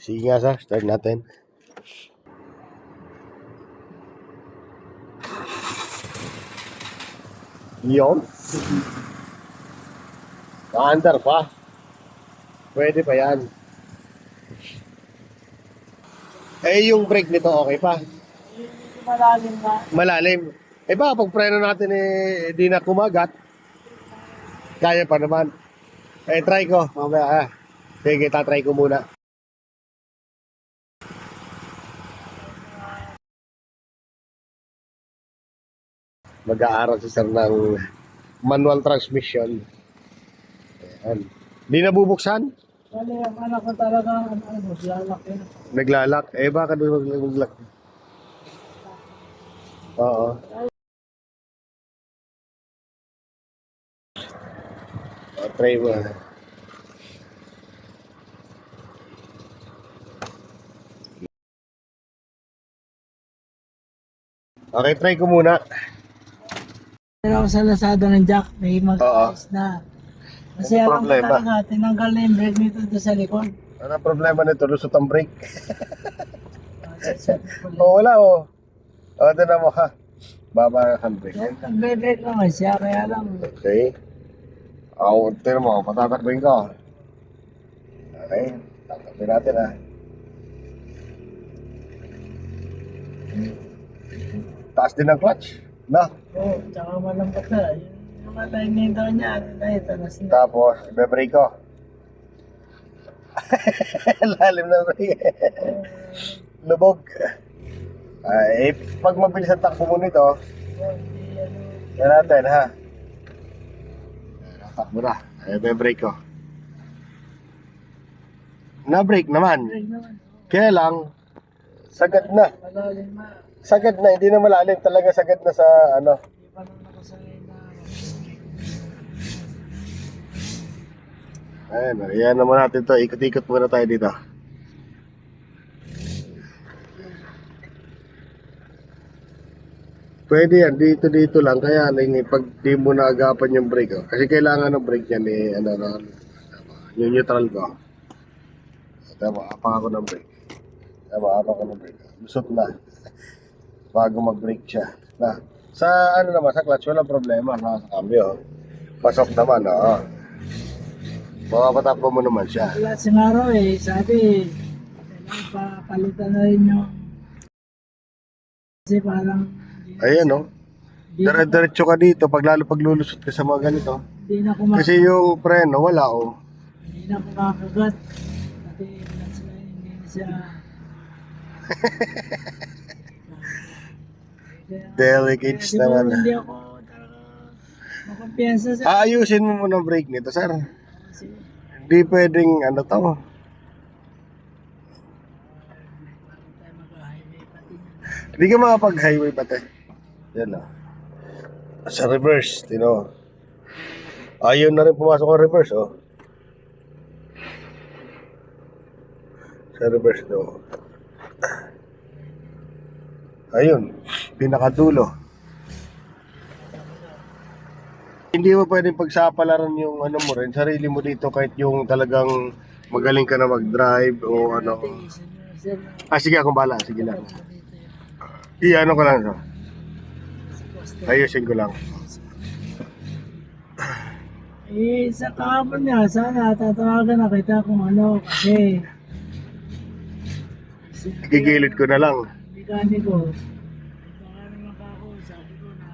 Sige nga sir, start natin. Yun. Paandar pa. Pwede pa yan. Eh, yung brake nito okay pa? Malalim na. Malalim. Eh ba, pag preno natin di na kumagat. Kaya pa naman. Eh, try ko. Mamaya Sige, tatry ko muna. Mag-aaral si sir ng manual transmission. Ayan. Di nabubuksan? Wala yung anak ko talaga, lalaki. Naglalak. Eh, baka doon maglak? Oo. Try mo. Okay, try ko muna. Pero ako sa Lazada ng jack, may mag-ayos na. Kasi Ano alam ko problema? talaga, tinanggal na yung brake nito doon sa likod. Ano ang problema nito? Lusot ang brake. Wala ito na mo ha. Baba ang handbrake. Nagbe-brake naman siya, kaya lang. Okay. Tignan mo, patatakbin ko. Okay, tatakbin natin Taas din ang clutch. Na. Oo, tsaka malambot na. Yung alignment daw niya, tanas na. Tapos, ibe-brake ko. Lalim na brake. Lubog. Pag mabilis ang takbo mo nito, yan natin ha. Takbo na. Ibe-brake ko. Na-brake naman. Brake naman. Kaya lang, sagad na. Malalim na. Sagad na, hindi na malalim. Talaga sagad na sa ano. Hindi pa naman ako sanay na. Ayan naman natin to. Ikot-ikot muna tayo dito. Pwede yan, dito lang. Kaya lang, pag di mo naagapan yung brake, kasi kailangan ng brake yan, yung neutral ko. Tama, apang ako ng brake. Lusot na. Bago mag-brake siya. Sa sa clutch, walang problema. Sa cambio, pasok naman, Mapapatakbo mo naman siya. Wala si Maro sabi, kailangan palitan na rin yung kasi parang Ayan, Dire-diretso ka dito, lalo paglulusot ka sa mga ganito. hindi na Kasi yung preno, wala, hindi na kumakagat. Pati hindi na siya Delicate siguro naman. hindi ako talaga makumpiyansa sa Aayusin mo muna ang brake nito, sir. kasi Hindi pwedeng, to. tayo mag-highway pati niya. Hindi ka makapag-highway pati. Yan, Sa reverse, Ayaw na rin pumasok ang reverse, Sa reverse, Ayun, pinakadulo. Hindi mo pwedeng pagsapalaran yung mo rin, sarili mo dito kahit yung talagang magaling ka na mag-drive o Sir, Sige, akong bala. Sige lang. Iano ko lang, ayusin ko lang. sa kahapon niya, sana tatawagan na kita kung ano, kasi Gigilid ko na lang. mekaniko. Baka naman ako, sabi ko na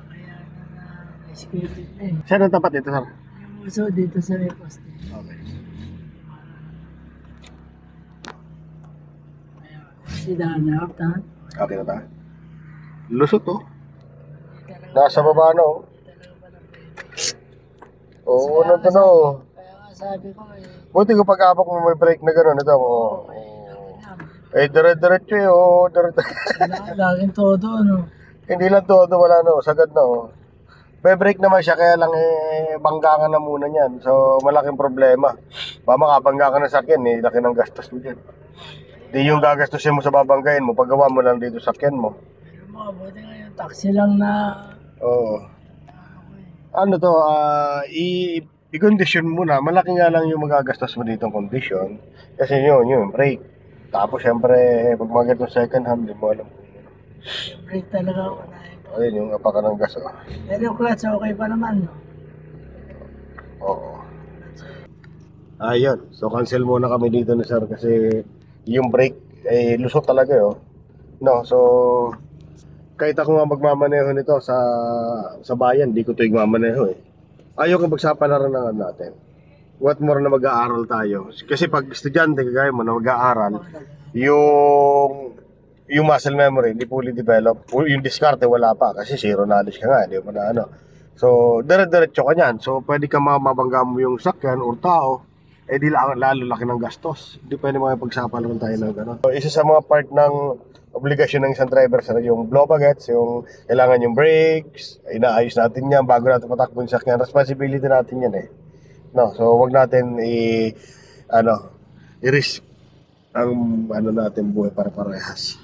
kaya na schedule na Saan ang tapat ito, sir? Yung uso dito sa poste. Okay. Si Dana, Okay na tayo. Lusot, Nasa baba na, Oo, Kaya nga sabi ko Buti ko pag-abak mo may brake na gano'n. Ito, dire-diretso laging todo, Hindi lang todo, wala sagad na, May brake naman siya, kaya lang banggangan na muna niyan. So, malaking problema. Makabangga ka na sa akin, laki ng gastos mo dyan. Di yung gagastusin mo sa babanggain mo, paggawa mo lang dito sa sakyan mo. Pero buti nga yung taxi lang na Oo. I-condition mo na. Malaki nga lang yung magagastos mo dito ng condition. Kasi yun, brake. Tapos syempre, pag mga ganitong second hand, di mo alam. Yung brake talaga unahin ko. Ayun, yung apakan ng gas. Oh. Pero yung clutch, okay pa naman, no? Oo. Ayun. So, cancel muna kami dito ni sir kasi yung brake, lusot talaga oh. No, so, kahit ako nga magmamaneho nito sa bayan, di ko ito igmamaneho eh. Ayaw kong pagsapalaran ng natin. What more na mag-aaral tayo. Kasi pag estudyante, kagaya mo na mag-aaral, yung muscle memory hindi fully developed. Yung diskarte wala pa kasi zero knowledge ka nga, hindi mo na ano. So, dire-diretso ka niyan. So, pwede ka mabangga mo yung sakyan o tao, di lalo laki ng gastos. Hindi pwede makipagsapalaran tayo ng gano'n. So, isa sa mga part ng obligasyon ng isang driver sa yung blow bagets, yung kailangan yung brakes, inaayos natin yan bago natin patakbo yung sakyan. Responsibility natin yan eh. No, so wag natin i-risk ang natin buhay para parehas.